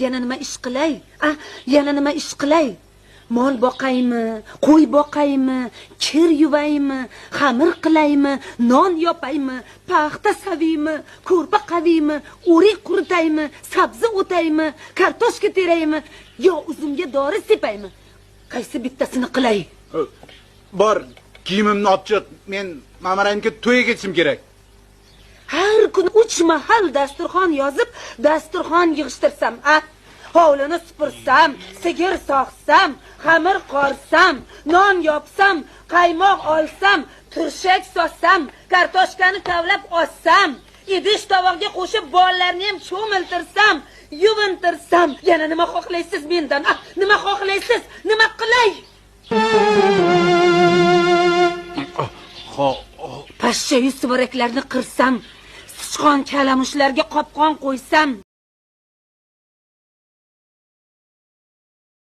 yana nima ish qilay? Yana nima ish qilay? Mol boqaymi, qo'y boqaymi, kir yuvaymi, xamir qilaymi, non yopaymi, paxta savaymi, ko'rpa qavaymi, o'rik quritaymi, sabzi o'taymi, kartoshka teraymi, yo uzumga dori sepaymi? Qaysi bittasini qilay? Bor, kiyimimni olib chiq. Men Mamaramga to'yga ketishim kerak. Har kun 3 mahal dasturxon yozib, dasturxon yig'ishtirsam, hovlini supursam, sigir sog'sam, xamir qorsam, non yopsam, qaymoq olsam, turshak sossam, kartoshkani kavlab ossam, idish tovoqga qo'shib bolalarni ham cho'miltirsam, yuvintirsam, yana nima xohlaysiz mendan? Nima xohlaysiz? Nima qilay? Pashsha yuz suvaraklarni qirsam, sichqon kalamushlarga qopqon qo'ysam,